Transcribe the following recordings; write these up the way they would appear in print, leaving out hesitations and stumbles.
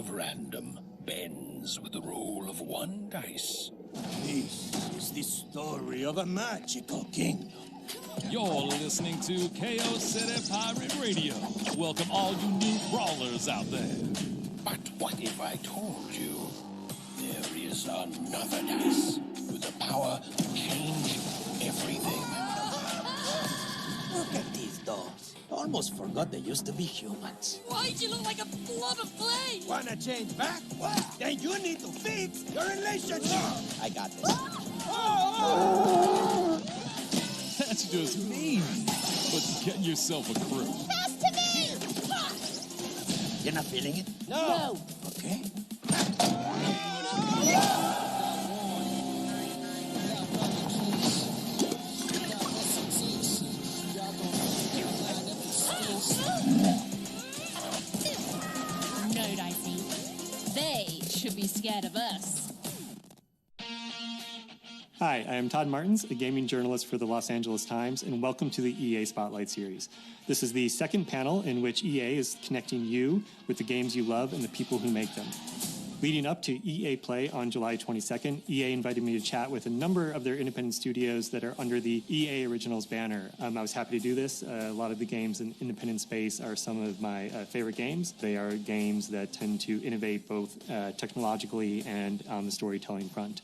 of random bends with the roll of one dice. This is the story of a magical kingdom. You're listening to KO City Pirate Radio. Welcome all you new brawlers out there. But what if I told you there is another dice with the power to change everything? Look at these dolls. Almost forgot they used to be humans. Why'd you look like a blob of clay? Wanna change back? Then you need to fix your relationship. I got this. That's just mean. But get yourself a crew. Pass to me! You're not feeling it? No. Okay. No, Dicey. They should be scared of us. Hi, I am Todd Martins, a gaming journalist for the Los Angeles Times, and welcome to the EA Spotlight Series. This is the second panel in which EA is connecting you with the games you love and the people who make them. Leading up to EA Play on July 22nd, EA invited me to chat with a number of their independent studios that are under the EA Originals banner. I was happy to do this. A lot of the games in independent space are some of my favorite games. They are games that tend to innovate both technologically and on the storytelling front.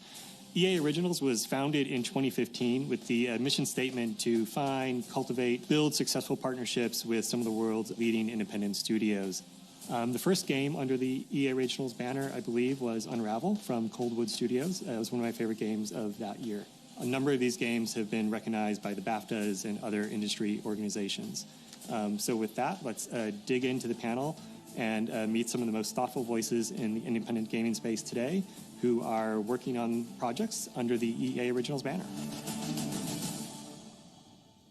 EA Originals was founded in 2015 with the mission statement to find, cultivate, build successful partnerships with some of the world's leading independent studios. The first game under the EA Originals banner, I believe, was Unravel from Coldwood Studios. It was one of my favorite games of that year. A number of these games have been recognized by the BAFTAs and other industry organizations. So with that, let's dig into the panel and meet some of the most thoughtful voices in the independent gaming space today who are working on projects under the EA Originals banner.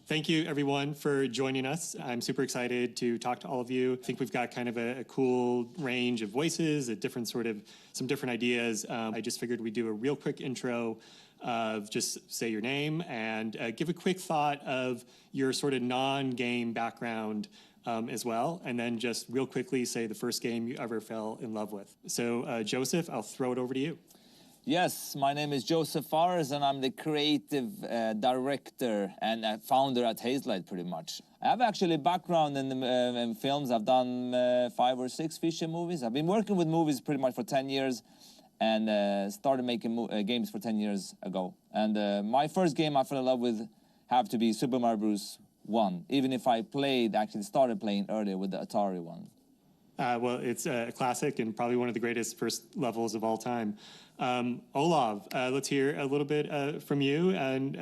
Thank you, everyone, for joining us. I'm super excited to talk to all of you. I think we've got kind of a cool range of voices, some different ideas. I just figured we'd do a real quick intro of just say your name and give a quick thought of your sort of non-game background as well, and then just real quickly say the first game you ever fell in love with. So, Joseph, I'll throw it over to you. Yes, my name is Joseph Fares, and I'm the creative director and founder at Hazelight, pretty much. I have actually a background in films. I've done 5 or 6 feature movies. I've been working with movies pretty much for 10 years and started making games for 10 years ago. And my first game I fell in love with have to be Super Mario Bros. 1, even if I started playing earlier with the Atari one. Well, it's a classic and probably one of the greatest first levels of all time. Olav, let's hear a little bit from you and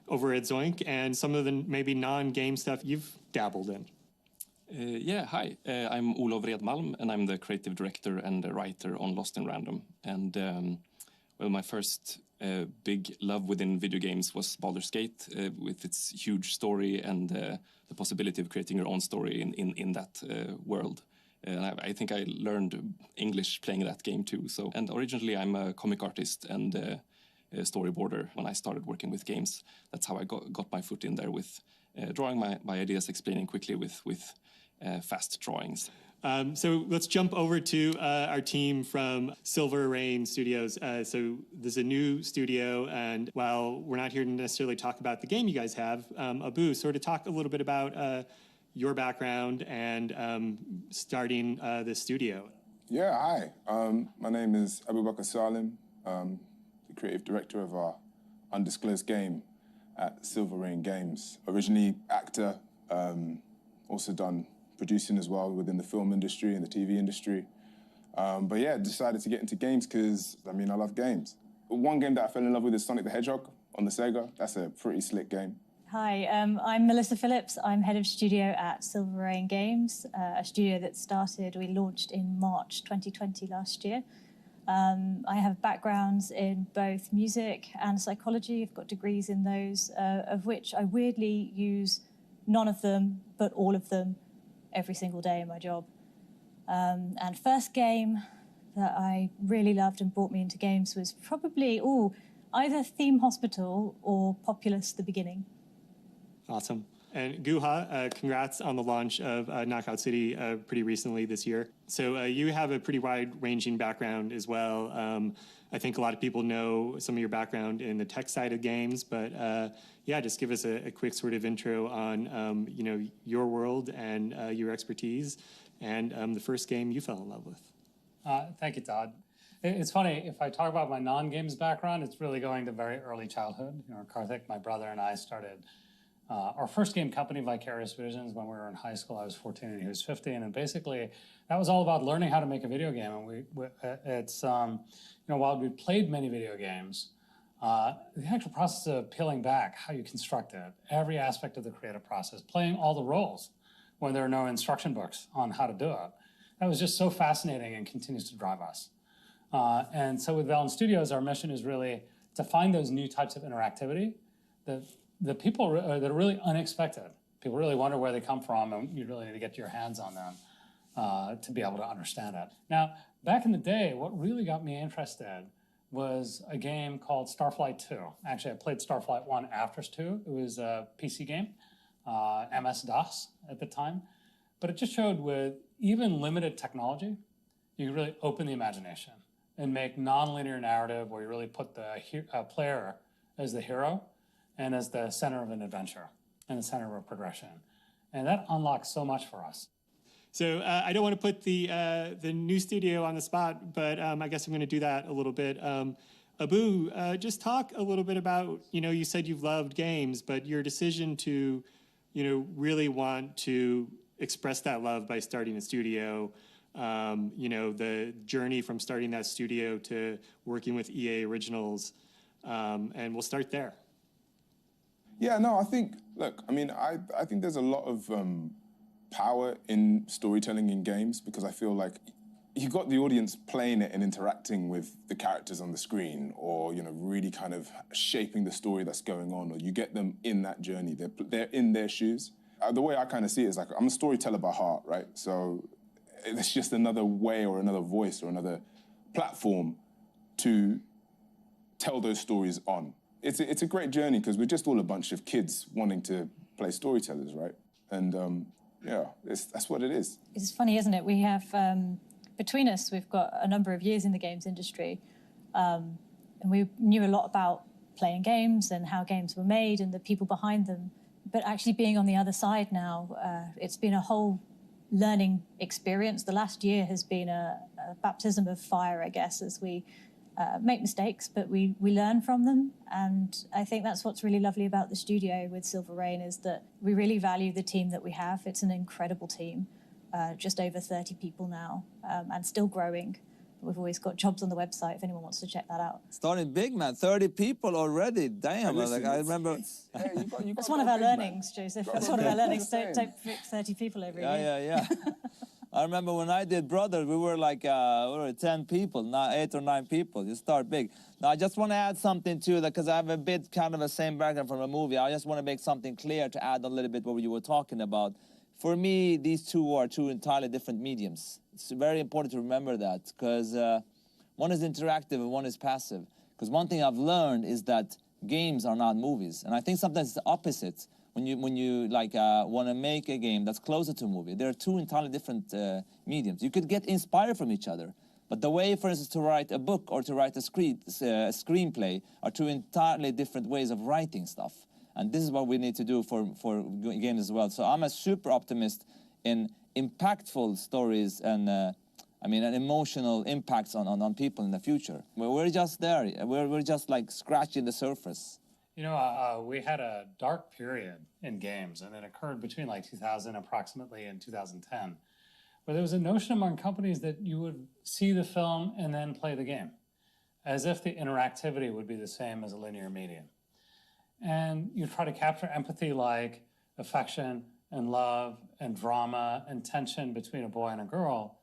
over at Zoink and some of the maybe non-game stuff you've dabbled in. Yeah, hi. I'm Olof Redmalm, and I'm the creative director and the writer on Lost in Random. And, well, my first big love within video games was Baldur's Gate, with its huge story and the possibility of creating your own story in that world. I think I learned English playing that game too. And originally I'm a comic artist and a storyboarder when I started working with games. That's how I got my foot in there with drawing my ideas, explaining quickly with fast drawings. So let's jump over to our team from Silver Rain Studios. So this is a new studio, and while we're not here to necessarily talk about the game you guys have, Abu, sort of talk a little bit about your background and starting this studio. Yeah, hi. My name is Abu Bakr Salim, the creative director of our undisclosed game at Silver Rain Games. Originally actor, also done producing as well within the film industry and the TV industry. But yeah, decided to get into games because, I mean, I love games. One game that I fell in love with is Sonic the Hedgehog on the Sega. That's a pretty slick game. Hi, I'm Melissa Phillips. I'm head of studio at Silver Rain Games, a studio that we launched in March 2020 last year. I have backgrounds in both music and psychology. I've got degrees in those, of which I weirdly use none of them, but all of them every single day in my job. And first game that I really loved and brought me into games was probably, either Theme Hospital or Populous: The Beginning. Awesome. And Guha, congrats on the launch of Knockout City pretty recently this year. So you have a pretty wide-ranging background as well. I think a lot of people know some of your background in the tech side of games, but yeah, just give us a quick sort of intro on your world and your expertise and the first game you fell in love with. Thank you, Todd. It's funny, if I talk about my non-games background, it's really going to very early childhood. Karthik, my brother, and I started our first game company, Vicarious Visions, when we were in high school. I was 14 and he was 15, and basically that was all about learning how to make a video game. And while we played many video games, the actual process of peeling back how you construct it, every aspect of the creative process, playing all the roles when there are no instruction books on how to do it, that was just so fascinating and continues to drive us. And so with Valen Studios, our mission is really to find those new types of interactivity that the people that are really unexpected. People really wonder where they come from, and you really need to get your hands on them to be able to understand it. Now, back in the day, what really got me interested was a game called Starflight 2. Actually, I played Starflight 1 after 2. It was a PC game, MS-DOS at the time. But it just showed with even limited technology, you could really open the imagination and make non-linear narrative where you really put the player as the hero and as the center of an adventure and the center of a progression. And that unlocks so much for us. So I don't want to put the new studio on the spot, but I guess I'm going to do that a little bit. Abu, just talk a little bit about, you said you've loved games, but your decision to, really want to express that love by starting a studio, the journey from starting that studio to working with EA Originals, and we'll start there. Yeah, no, I think there's a lot of power in storytelling in games, because I feel like you got the audience playing it and interacting with the characters on the screen, or really kind of shaping the story that's going on, or you get them in that journey. They're in their shoes. The way I kind of see it is like, I'm a storyteller by heart, right? So it's just another way or another voice or another platform to tell those stories on. It's a great journey, because we're just all a bunch of kids wanting to play storytellers, right? And yeah, that's what it is. It's funny, isn't it? We have, between us, we've got a number of years in the games industry, and we knew a lot about playing games and how games were made and the people behind them. But actually being on the other side now, it's been a whole learning experience. The last year has been a baptism of fire, I guess, as we make mistakes, but we learn from them. And I think that's what's really lovely about the studio with Silver Rain, is that we really value the team that we have. It's an incredible team, just over 30 people now, and still growing. We've always got jobs on the website if anyone wants to check that out. Starting big, man. 30 people already. Damn. Listen, I remember. That's one of our learnings, Joseph. That's one of our learnings. Don't pick 30 people every year. Yeah. I remember when I did Brothers, we were like 10 people, now 8 or 9 people. You start big. Now, I just want to add something to that, because I have a bit kind of the same background from a movie. I just want to make something clear to add a little bit what you were talking about. For me, these two are two entirely different mediums. It's very important to remember that, because one is interactive and one is passive. Because one thing I've learned is that games are not movies. And I think sometimes it's the opposite. When you want to make a game that's closer to a movie, there are two entirely different mediums. You could get inspired from each other, but the way, for instance, to write a book or to write a screenplay are two entirely different ways of writing stuff. And this is what we need to do for games as well. So I'm a super optimist in impactful stories and and emotional impacts on people in the future. We're just there. We're just like scratching the surface. We had a dark period in games, and it occurred between like 2000 approximately and 2010, where there was a notion among companies that you would see the film and then play the game, as if the interactivity would be the same as a linear medium. And you try to capture empathy like affection and love and drama and tension between a boy and a girl,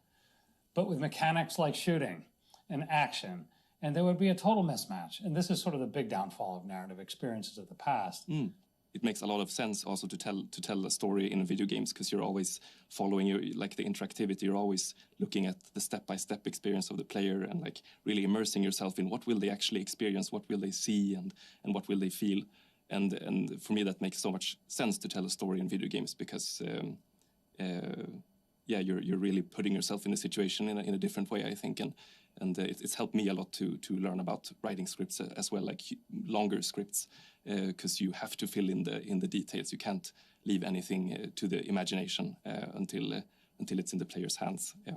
but with mechanics like shooting and action. And there would be a total mismatch. And this is sort of the big downfall of narrative experiences of the past. It makes a lot of sense also to tell a story in video games, because you're always following the interactivity. You're always looking at the step-by-step experience of the player and like really immersing yourself in what will they actually experience, what will they see, and what will they feel. And for me, that makes so much sense to tell a story in video games because, yeah, you're really putting yourself in a situation in a different way, I think, and it's helped me a lot to learn about writing scripts as well, like longer scripts, because you have to fill in the details. You can't leave anything to the imagination until it's in the player's hands. Yeah.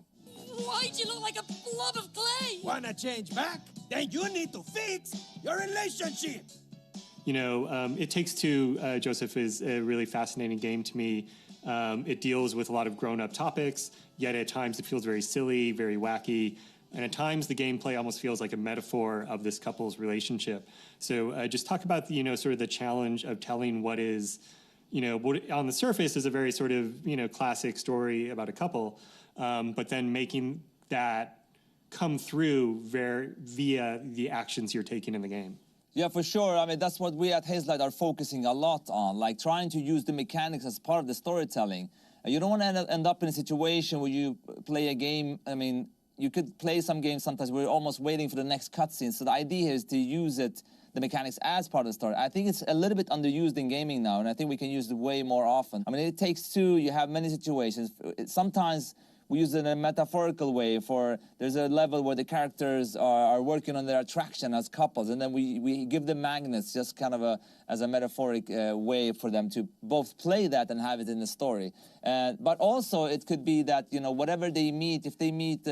Why'd you look like a blob of clay? Wanna change back? Then you need to fix your relationship. You know, It Takes Two, Joseph, is a really fascinating game to me. It deals with a lot of grown-up topics, yet at times it feels very silly, very wacky, and at times the gameplay almost feels like a metaphor of this couple's relationship. So just talk about, sort of the challenge of telling what is, what on the surface is a very sort of, classic story about a couple, but then making that come through via the actions you're taking in the game. Yeah, for sure. I mean, that's what we at Hazelight are focusing a lot on, like trying to use the mechanics as part of the storytelling. You don't want to end up in a situation where you play a game. I mean, you could play some games sometimes where you're almost waiting for the next cutscene. So the idea is to use the mechanics as part of the story. I think it's a little bit underused in gaming now, and I think we can use it way more often. I mean, It Takes Two, you have many situations. Sometimes we use it in a metaphorical way there's a level where the characters are working on their attraction as couples, and then we give them magnets just kind of as a metaphoric way for them to both play that and have it in the story. But also it could be that, whatever they meet, if they meet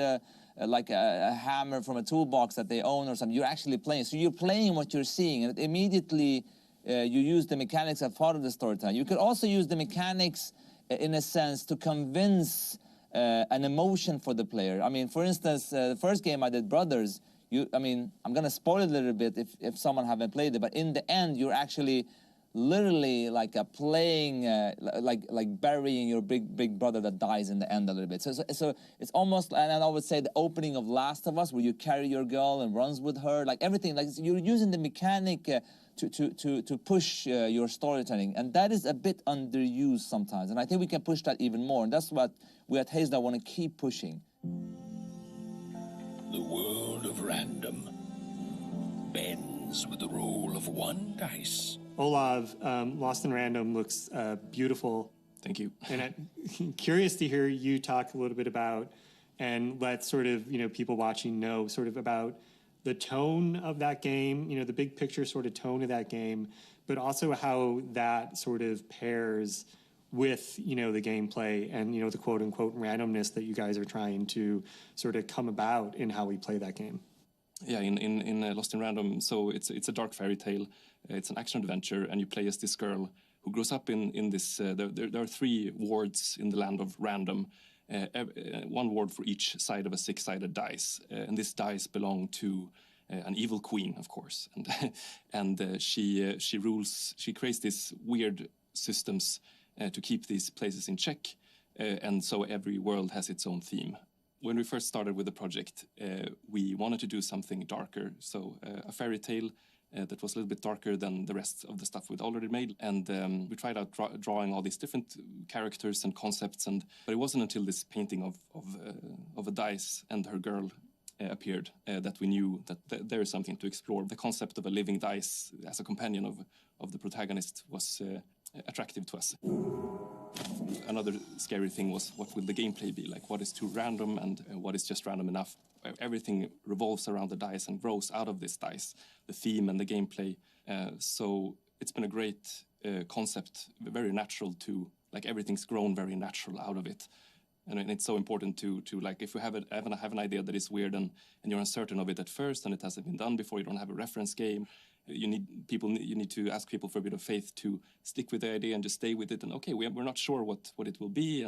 like a hammer from a toolbox that they own or something, you're actually playing. So you're playing what you're seeing, and immediately you use the mechanics as part of the storytelling. You could also use the mechanics in a sense to convince an emotion for the player. I mean, for instance, the first game I did, Brothers, I'm going to spoil it a little bit if someone haven't played it, but in the end, you're actually literally like playing, like burying your big brother that dies in the end a little bit. So it's almost, and I would say the opening of Last of Us, where you carry your girl and runs with her, like everything, like you're using the mechanic to push your storytelling, and that is a bit underused sometimes, and I think we can push that even more, and that's what we at Hazelight want to keep pushing. The world of random bends with the roll of one dice. Olav, Lost in Random looks beautiful. Thank you. And I'm curious to hear you talk a little bit about, and let sort of, people watching know sort of about the tone of that game, the big picture sort of tone of that game, but also how that sort of pairs with, the gameplay and, the quote-unquote randomness that you guys are trying to sort of come about in how we play that game. Yeah, in Lost in Random, so it's a dark fairy tale. It's an action-adventure, and you play as this girl who grows up in this... there are 3 wards in the land of random, 1 ward for each side of a 6-sided dice, and this dice belong to an evil queen, of course, and she rules. She creates these weird systems to keep these places in check, and so every world has its own theme. When we first started with the project, we wanted to do something darker, so a fairy tale that was a little bit darker than the rest of the stuff we'd already made. And we tried out drawing all these different characters and concepts, but it wasn't until this painting of a dice and her girl appeared that we knew that there is something to explore. The concept of a living dice as a companion of the protagonist was attractive to us. Another scary thing was, what will the gameplay be like? What is too random and what is just random enough? Everything revolves around the dice and grows out of this dice, the theme and the gameplay. So it's been a great concept, very natural to, like, everything's grown very natural out of it. And it's so important to like, if you have an idea that is weird and you're uncertain of it at first and it hasn't been done before, you don't have a reference game, you need to ask people for a bit of faith to stick with the idea and just stay with it. And okay, we're not sure what it will be,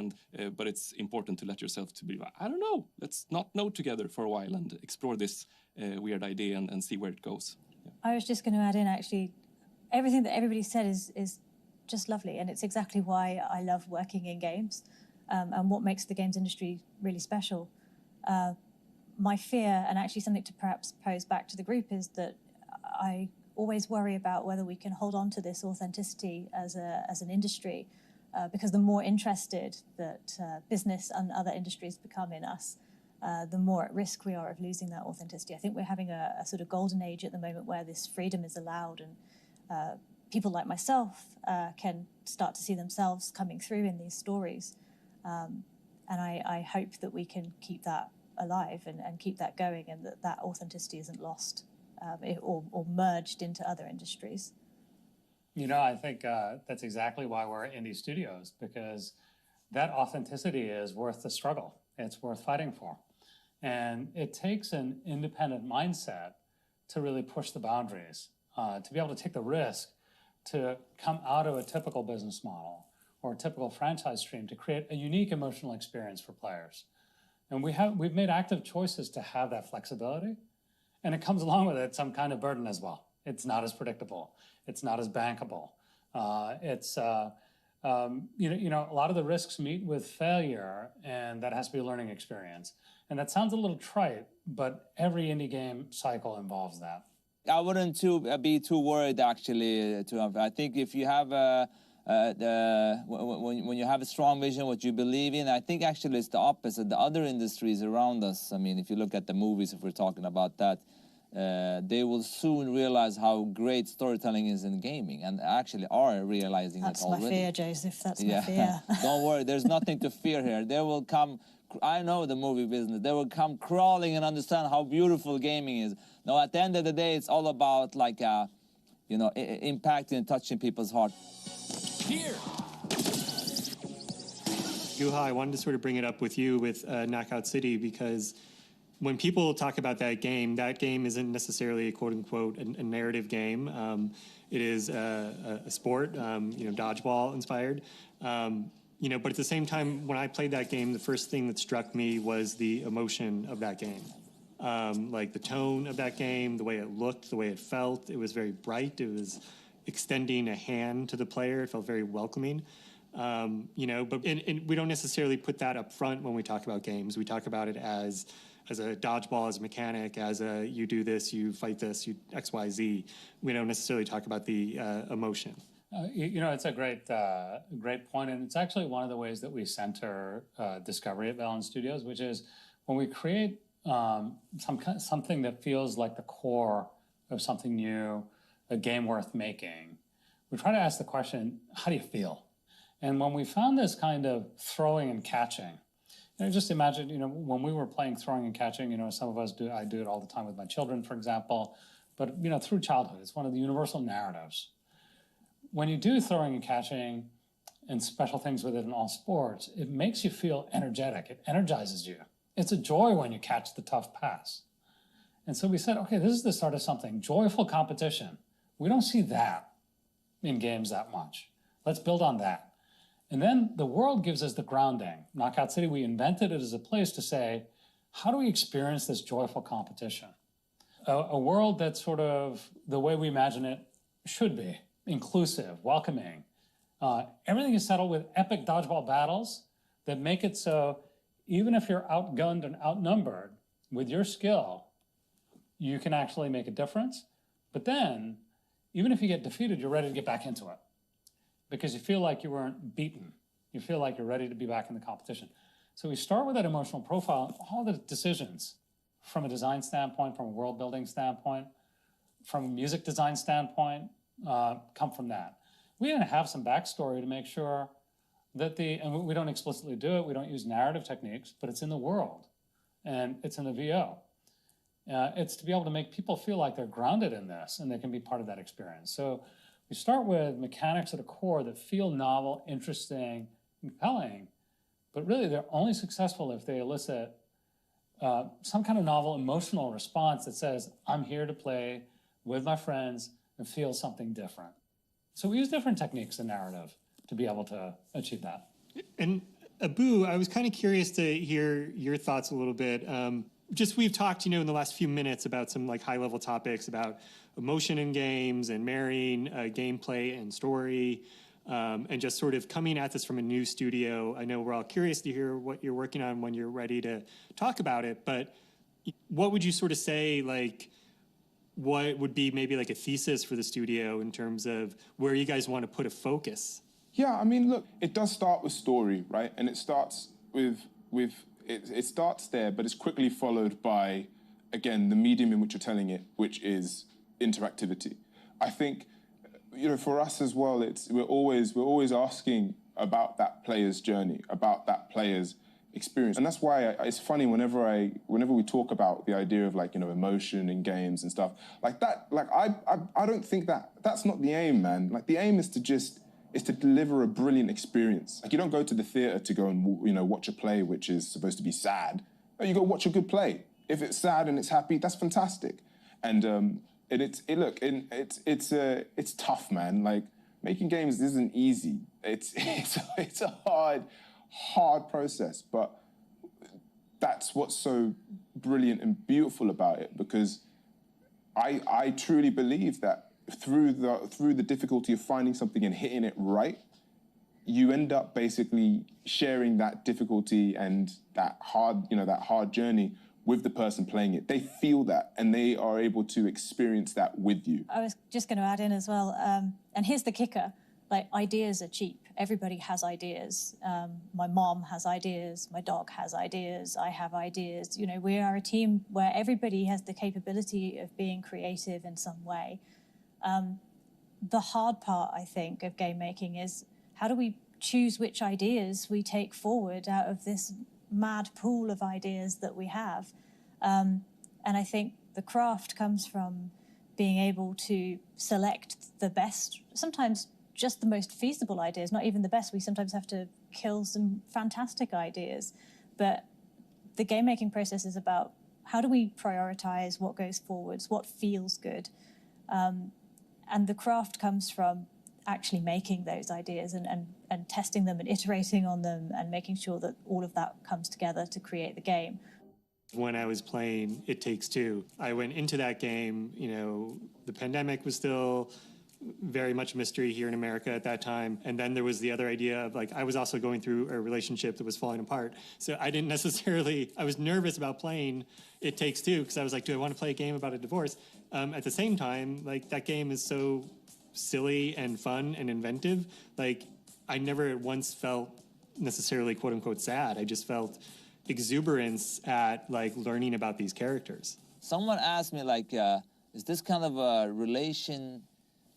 but it's important to let yourself to be, I don't know, let's not know together for a while and explore this weird idea and see where it goes. Yeah. I was just going to add in, actually, everything that everybody said is just lovely, and it's exactly why I love working in games, and what makes the games industry really special. My fear, and actually something to perhaps pose back to the group, is that I always worry about whether we can hold on to this authenticity as an industry, because the more interested that business and other industries become in us, the more at risk we are of losing that authenticity. I think we're having a sort of golden age at the moment where this freedom is allowed, and people like myself can start to see themselves coming through in these stories. And I hope that we can keep that alive and keep that going, and that authenticity isn't lost or merged into other industries. I think that's exactly why we're at indie studios, because that authenticity is worth the struggle. It's worth fighting for. And it takes an independent mindset to really push the boundaries, to be able to take the risk to come out of a typical business model or a typical franchise stream to create a unique emotional experience for players. And we've made active choices to have that flexibility, and it comes along with it some kind of burden as well. It's not as predictable. It's not as bankable. A lot of the risks meet with failure, and that has to be a learning experience. And that sounds a little trite, but every indie game cycle involves that. I wouldn't be too worried, actually. I think if you have when you have a strong vision, what you believe in, I think actually it's the opposite. The other industries around us, I mean, if you look at the movies, if we're talking about that, they will soon realize how great storytelling is in gaming, and actually are realizing it already. That's my fear, Joseph. That's my fear. Don't worry, there's nothing to fear here. There will come, I know the movie business, they will come crawling and understand how beautiful gaming is. Now, at the end of the day, it's all about, like, impacting and touching people's heart. Here! Juha, I wanted to sort of bring it up with you with Knockout City, because when people talk about that game isn't necessarily a quote-unquote a narrative game. It is a sport, dodgeball inspired. But at the same time, when I played that game, the first thing that struck me was the emotion of that game. Like the tone of that game, the way it looked, the way it felt. It was very bright. It was extending a hand to the player. It felt very welcoming. But we don't necessarily put that up front when we talk about games. We talk about it as a dodgeball, as a mechanic, as a you do this, you fight this, you X, Y, Z. We don't necessarily talk about the emotion. It's a great point, and it's actually one of the ways that we center discovery at Valon Studios, which is when we create something that feels like the core of something new, a game worth making, we try to ask the question, how do you feel? And when we found this kind of throwing and catching, just imagine, when we were playing throwing and catching, some of us do, I do it all the time with my children, for example, but, through childhood, it's one of the universal narratives. When you do throwing and catching and special things with it in all sports, it makes you feel energetic. It energizes you. It's a joy when you catch the tough pass. And so we said, okay, this is the start of something, joyful competition. We don't see that in games that much. Let's build on that. And then the world gives us the grounding. Knockout City, we invented it as a place to say, how do we experience this joyful competition? A world that's sort of the way we imagine it should be, inclusive, welcoming. Everything is settled with epic dodgeball battles that make it so even if you're outgunned and outnumbered, with your skill, you can actually make a difference. But then, even if you get defeated, you're ready to get back into it, because you feel like you weren't beaten. You feel like you're ready to be back in the competition. So we start with that emotional profile, and all the decisions from a design standpoint, from a world building standpoint, from a music design standpoint, come from that. We even have some backstory to make sure that and we don't explicitly do it, we don't use narrative techniques, but it's in the world, and it's in the VO. It's to be able to make people feel like they're grounded in this, and they can be part of that experience. So we start with mechanics at a core that feel novel, interesting, compelling, but really they're only successful if they elicit some kind of novel emotional response that says, I'm here to play with my friends and feel something different. So we use different techniques in narrative to be able to achieve that. And Abu, I was kind of curious to hear your thoughts a little bit. We've talked, in the last few minutes about some high-level topics about emotion in games and marrying gameplay and story, and just sort of coming at this from a new studio. I know we're all curious to hear what you're working on when you're ready to talk about it, but what would you sort of say, what would be maybe a thesis for the studio in terms of where you guys want to put a focus? Yeah, I mean, look, it does start with story, right? And it starts it starts there, but it's quickly followed by, again, the medium in which you're telling it, which is interactivity. I think you know, for us as well, we're always asking about that player's journey, about that player's experience, and that's why it's funny whenever we talk about the idea of, like, you know, emotion in games and stuff like that. Like I don't think that's not the aim, man. Like, the aim is to deliver a brilliant experience. Like, you don't go to the theater to go and, you know, watch a play which is supposed to be sad. No, you go watch a good play. If it's sad and it's happy, that's fantastic. And it's tough, man. Like, making games isn't easy. It's a hard process, but that's what's so brilliant and beautiful about it, because I truly believe that through the difficulty of finding something and hitting it right, you end up basically sharing that difficulty and that hard journey with the person playing it. They feel that, and they are able to experience that with you. I was just going to add in as well, and here's the kicker, like, ideas are cheap. Everybody has ideas. My mom has ideas, my dog has ideas, I have ideas. You know, we are a team where everybody has the capability of being creative in some way. The hard part, I think, of game making is, how do we choose which ideas we take forward out of this mad pool of ideas that we have? And I think the craft comes from being able to select the best, sometimes just the most feasible ideas, not even the best. We sometimes have to kill some fantastic ideas. But the game making process is about, how do we prioritize what goes forwards, what feels good? And the craft comes from actually making those ideas and testing them and iterating on them and making sure that all of that comes together to create the game. When I was playing It Takes Two, I went into that game, you know, the pandemic was still very much a mystery here in America at that time. And then there was the other idea of, like, I was also going through a relationship that was falling apart. So I didn't necessarily, I was nervous about playing It Takes Two, because I was like, do I want to play a game about a divorce? At the same time, like, that game is so silly and fun and inventive. Like, I never once felt necessarily quote unquote sad. I just felt exuberance at, like, learning about these characters. Someone asked me, like, is this kind of a relation,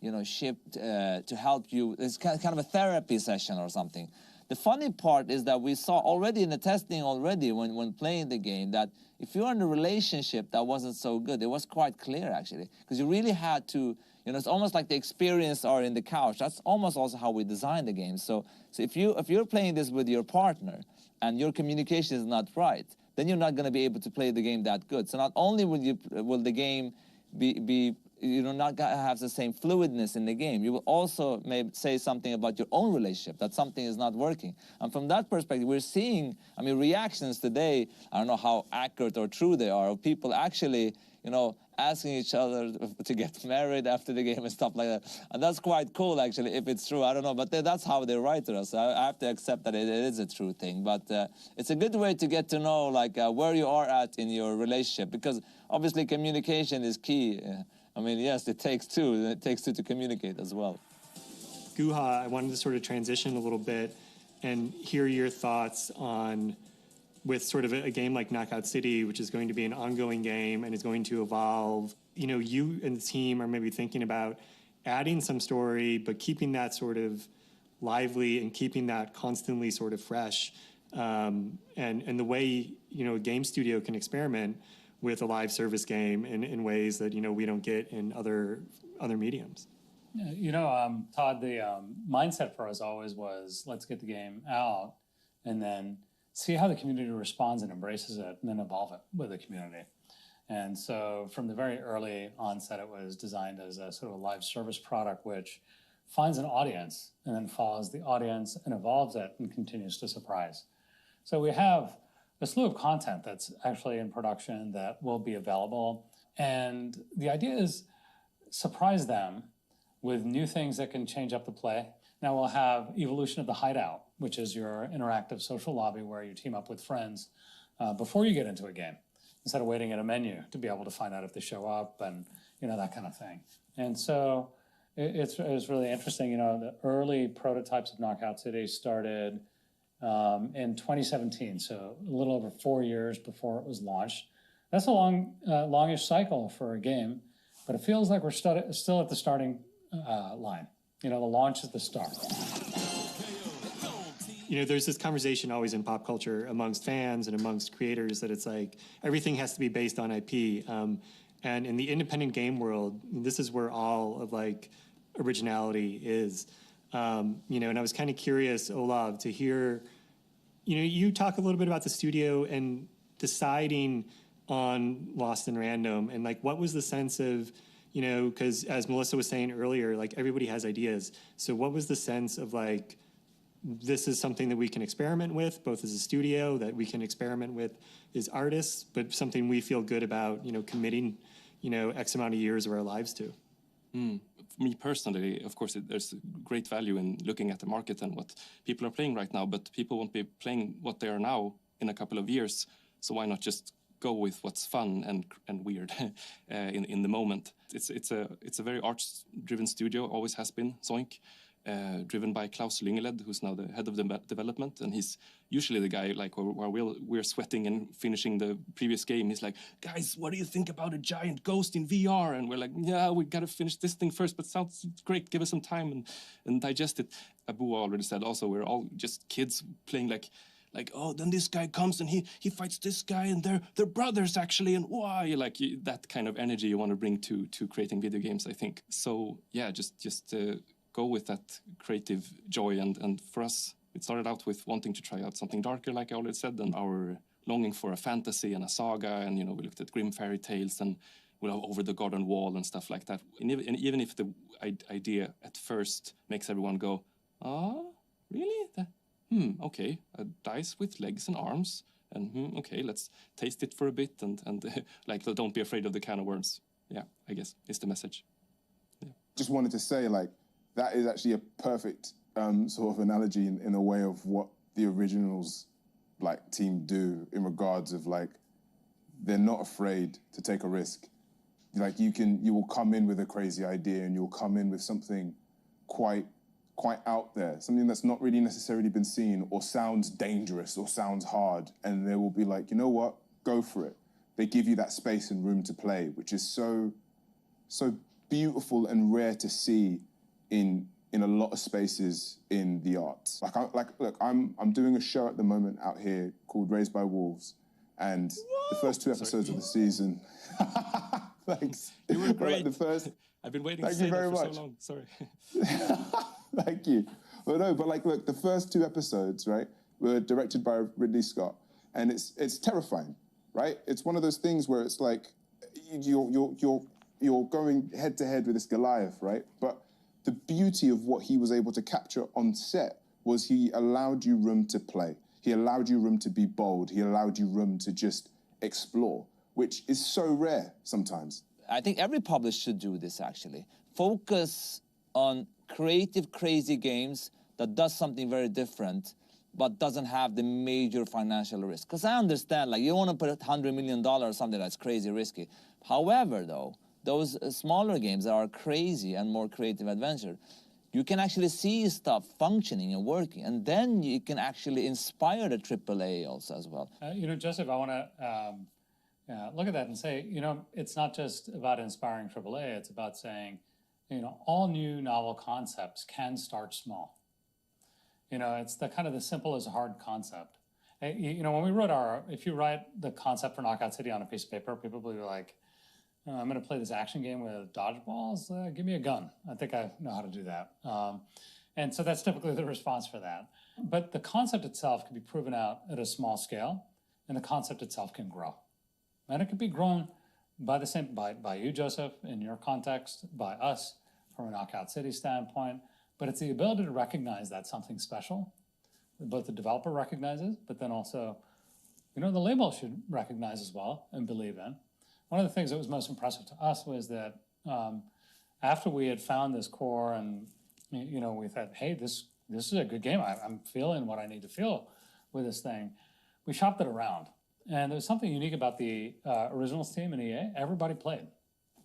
you know, shipped to help you? It's kind of a therapy session or something. The funny part is that we saw already in the testing already when playing the game that if you're in a relationship that wasn't so good, it was quite clear, actually, because you really had to, you know, it's almost like the experience are in the couch. That's almost also how we designed the game. So if you're playing this with your partner and your communication is not right, then you're not going to be able to play the game that good. So not only will the game be you know, not have the same fluidness in the game, you will also maybe say something about your own relationship, that something is not working. And from that perspective, we're seeing, I mean, reactions today, I don't know how accurate or true they are, of people actually, you know, asking each other to get married after the game and stuff like that. And that's quite cool, actually, if it's true. I don't know, but that's how they write to us. I have to accept that it is a true thing. But it's a good way to get to know, like, where you are at in your relationship, because obviously communication is key. I mean, yes, it takes two. It takes two to communicate as well. Guha, I wanted to sort of transition a little bit and hear your thoughts on, with sort of a game like Knockout City, which is going to be an ongoing game and is going to evolve. You know, you and the team are maybe thinking about adding some story, but keeping that sort of lively and keeping that constantly sort of fresh. And the way, you know, a game studio can experiment with a live service game in ways that, you know, we don't get in other mediums. Yeah, you know, Todd, the mindset for us always was, let's get the game out and then see how the community responds and embraces it, and then evolve it with the community. And so from the very early onset, it was designed as a sort of a live service product, which finds an audience and then follows the audience and evolves it and continues to surprise. So we have a slew of content that's actually in production that will be available. And the idea is surprise them with new things that can change up the play. Now we'll have Evolution of the Hideout, which is your interactive social lobby where you team up with friends before you get into a game, instead of waiting at a menu to be able to find out if they show up and, you know, that kind of thing. And so it's really interesting. You know, the early prototypes of Knockout City started in 2017, so a little over 4 years before it was launched. That's a longish cycle for a game, but it feels like we're still at the starting line. You know, the launch is the start. You know, there's this conversation always in pop culture amongst fans and amongst creators that it's like everything has to be based on IP. And in the independent game world, this is where all of like originality is. You know, and I was kind of curious, Olav, to hear, you know, you talk a little bit about the studio and deciding on Lost in Random and like what was the sense of, you know, because as Melissa was saying earlier, like everybody has ideas. So what was the sense of like, this is something that we can experiment with, both as a studio, that we can experiment with as artists, but something we feel good about, you know, committing, you know, X amount of years of our lives to? For me personally, of course, there's great value in looking at the market and what people are playing right now, but people won't be playing what they are now in a couple of years. So why not just go with what's fun and weird in the moment? It's a very arts-driven studio, always has been, Zoink. Driven by Klaus Lyngeled, who's now the head of development, and he's usually the guy like while we're sweating and finishing the previous game. He's like, guys, what do you think about a giant ghost in VR? And we're like, yeah, we gotta finish this thing first, but sounds great. Give us some time and digest it. Abu already said also we're all just kids playing like oh, then this guy comes and he fights this guy and they're brothers actually, and why that kind of energy you want to bring to creating video games, I think. So yeah, just go with that creative joy, and for us it started out with wanting to try out something darker, like I already said, and our longing for a fantasy and a saga, and you know, we looked at grim fairy tales and Over the Garden Wall and stuff like that, and even if the idea at first makes everyone go, oh really, okay, a dice with legs and arms, and okay, let's taste it for a bit, and like, don't be afraid of the can of worms. Yeah, I guess is the message. Yeah. Just wanted to say, like, that is actually a perfect sort of analogy in a way of what the originals like team do in regards of like, they're not afraid to take a risk. Like you will come in with a crazy idea and you'll come in with something quite out there, something that's not really necessarily been seen or sounds dangerous or sounds hard, and they will be like, you know what, go for it. They give you that space and room to play, which is so beautiful and rare to see in a lot of spaces in the arts. Look, I'm doing a show at the moment out here called Raised by Wolves, and the first 2 episodes of the season. Thanks. You were great. The first. I've been waiting to say that for so long. Sorry. Thank you. Well, no, but like, look, the first 2 episodes, right, were directed by Ridley Scott, and it's terrifying, right? It's one of those things where it's like you're going head to head with this Goliath, right? But the beauty of what he was able to capture on set was he allowed you room to play. He allowed you room to be bold. He allowed you room to just explore, which is so rare sometimes. I think every publisher should do this, actually. Focus on creative, crazy games that does something very different, but doesn't have the major financial risk. Because I understand, like, you want to put $100 million or something that's crazy risky. However, though, those smaller games that are crazy and more creative adventure, you can actually see stuff functioning and working, and then you can actually inspire the AAA also as well. You know, Joseph, I want to look at that and say, you know, it's not just about inspiring AAA, it's about saying, you know, all new novel concepts can start small. You know, it's the kind of the simple as hard concept. You know, when we wrote if you write the concept for Knockout City on a piece of paper, people will be like, I'm going to play this action game with dodgeballs. Give me a gun. I think I know how to do that. And so that's typically the response for that. But the concept itself can be proven out at a small scale, and the concept itself can grow. And it can be grown by you, Joseph, in your context, by us from a Knockout City standpoint. But it's the ability to recognize that's something special. Both the developer recognizes, but then also, you know, the label should recognize as well and believe in. One of the things that was most impressive to us was that after we had found this core and, you know, we thought, hey, this is a good game. I'm feeling what I need to feel with this thing. We shopped it around. And there was something unique about the originals team in EA. Everybody played.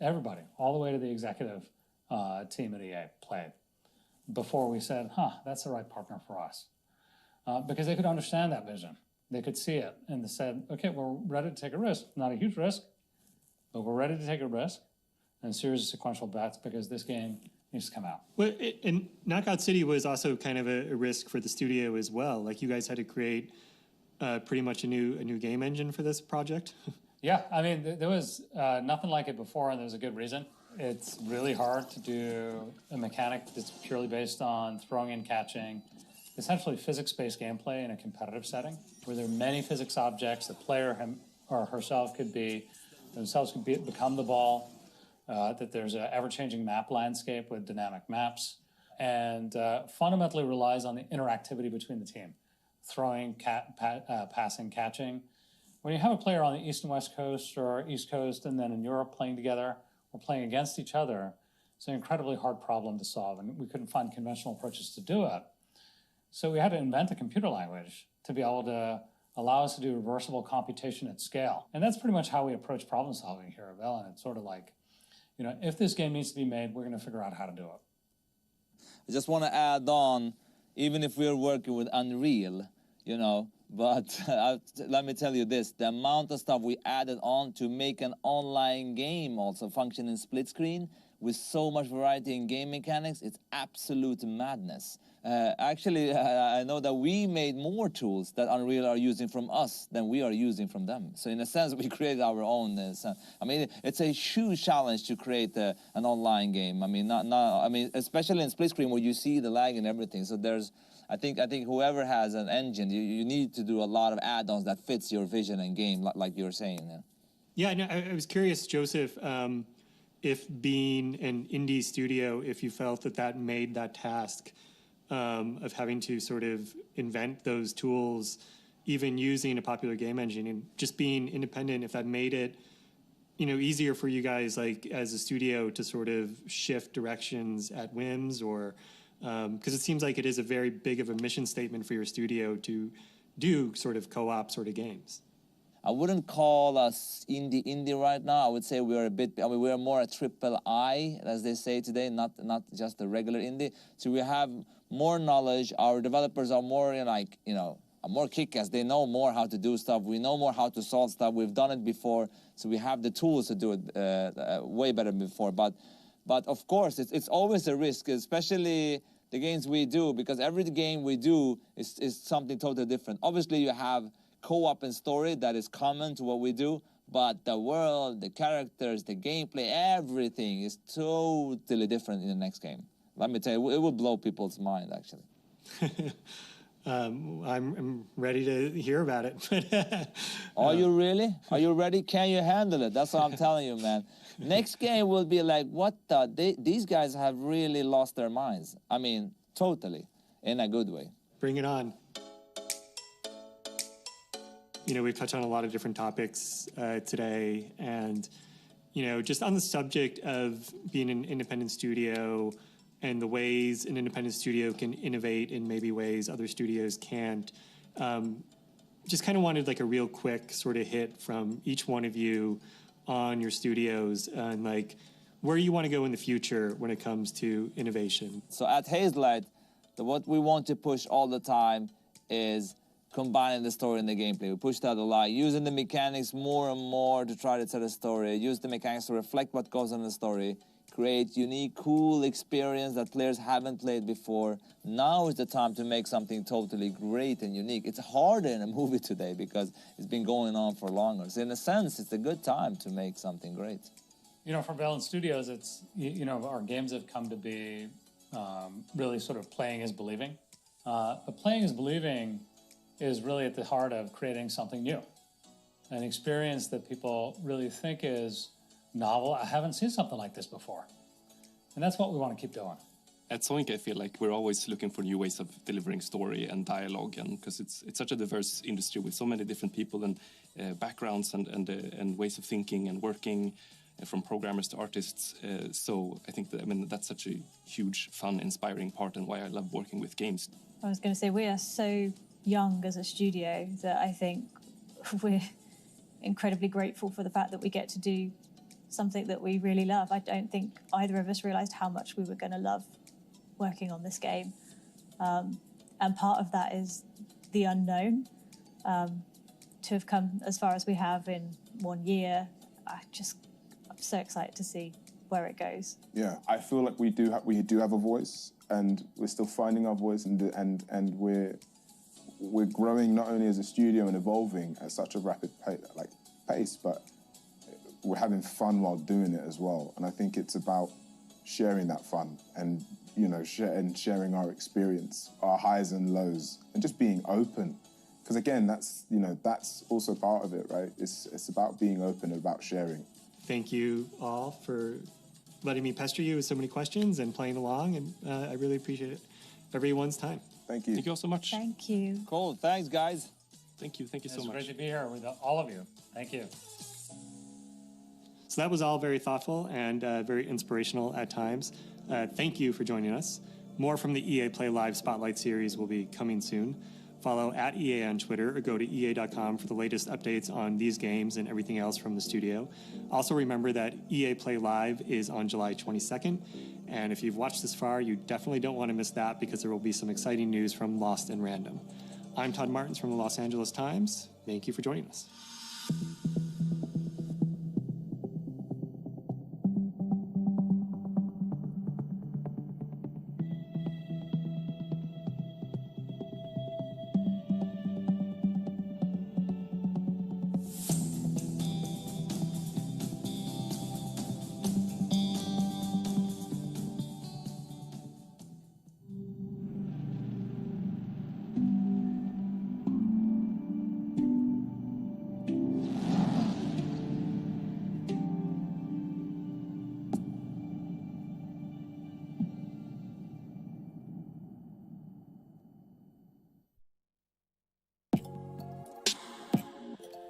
Everybody, all the way to the executive team at EA played before we said, that's the right partner for us. Because they could understand that vision. They could see it. And they said, okay, we're ready to take a risk. Not a huge risk, but we're ready to take a risk and a series of sequential bets because this game, needs to come out. Well, and Knockout City was also kind of a risk for the studio as well. Like you guys had to create pretty much a new game engine for this project. Yeah, I mean, there was nothing like it before, and there's a good reason. It's really hard to do a mechanic that's purely based on throwing and catching, essentially physics-based gameplay in a competitive setting, where there are many physics objects. The player him or herself could become the ball, that there's an ever-changing map landscape with dynamic maps, and fundamentally relies on the interactivity between the team, throwing, passing, catching. When you have a player on the East and West Coast or East Coast and then in Europe playing together or playing against each other, it's an incredibly hard problem to solve, and we couldn't find conventional approaches to do it. So we had to invent a computer language to be able to allow us to do reversible computation at scale. And that's pretty much how we approach problem solving here at Velen. It's sort of like, if this game needs to be made, we're going to figure out how to do it. I just want to add on, even if we're working with Unreal, but let me tell you this, the amount of stuff we added on to make an online game also function in split screen with so much variety in game mechanics, it's absolute madness. Actually, I know that we made more tools that Unreal are using from us than we are using from them. So in a sense, we created our own. I mean, it's a huge challenge to create an online game. I mean, especially in split screen where you see the lag and everything. So I think whoever has an engine, you need to do a lot of add-ons that fits your vision and game, like you're saying. Yeah, no, I was curious, Joseph, if being an indie studio, if you felt that made that task of having to sort of invent those tools, even using a popular game engine and just being independent, if that made it, easier for you guys, like as a studio, to sort of shift directions at whims, or because it seems like it is a very big of a mission statement for your studio to do sort of co-op sort of games. I wouldn't call us indie right now. I would say we're we're more a triple I, as they say today, not just a regular indie. So we have more knowledge. Our developers are more more kick-ass. They know more how to do stuff. We know more how to solve stuff. We've done it before, so we have the tools to do it way better than before. But of course, it's always a risk, especially the games we do, because every game we do is something totally different. Obviously, you have co-op and story that is common to what we do, but the world, the characters, the gameplay, everything is totally different in the next game. Let me tell you, it will blow people's mind, actually. I'm ready to hear about it. Are you really? Are you ready? Can you handle it? That's what I'm telling you, man. Next game will be like, what the? These guys have really lost their minds. I mean, totally, in a good way. Bring it on. We've touched on a lot of different topics today, and, just on the subject of being an independent studio and the ways an independent studio can innovate in maybe ways other studios can't, just kind of wanted like a real quick sort of hit from each one of you on your studios and like where you want to go in the future when it comes to innovation. So at Hazelight, what we want to push all the time is combining the story and the gameplay. We push that a lot, using the mechanics more and more to try to tell a story, use the mechanics to reflect what goes on in the story, create unique, cool experience that players haven't played before. Now is the time to make something totally great and unique. It's harder in a movie today because it's been going on for longer. So in a sense, it's a good time to make something great. For Velen Studios, it's, our games have come to be really sort of playing is believing. But playing is believing is really at the heart of creating something new, an experience that people really think is novel. I haven't seen something like this before. And that's what we want to keep doing. At Sonic, I feel like we're always looking for new ways of delivering story and dialogue, and because it's such a diverse industry with so many different people and backgrounds and ways of thinking and working, from programmers to artists. So I think that's such a huge, fun, inspiring part, and why I love working with games. I was going to say, we are so young as a studio that I think we're incredibly grateful for the fact that we get to do something that we really love. I don't think either of us realized how much we were going to love working on this game. And part of that is the unknown. To have come as far as we have in 1 year, I'm so excited to see where it goes. Yeah, I feel like we do have a voice, and we're still finding our voice, and we're growing not only as a studio and evolving at such a rapid pace, but we're having fun while doing it as well. And I think it's about sharing that fun and, you know, sharing our experience, our highs and lows, and just being open. Because again, that's also part of it, right? It's about being open and about sharing. Thank you all for letting me pester you with so many questions and playing along, and I really appreciate it. Everyone's time. Thank you. Thank you all so much. Thank you. Cool. Thanks, guys. Thank you so much. It's great to be here with all of you. Thank you. So that was all very thoughtful and very inspirational at times. Thank you for joining us. More from the EA Play Live Spotlight series will be coming soon. Follow @EA on Twitter or go to EA.com for the latest updates on these games and everything else from the studio. Also remember that EA Play Live is on July 22nd. And if you've watched this far, you definitely don't want to miss that because there will be some exciting news from Lost and Random. I'm Todd Martins from the Los Angeles Times. Thank you for joining us.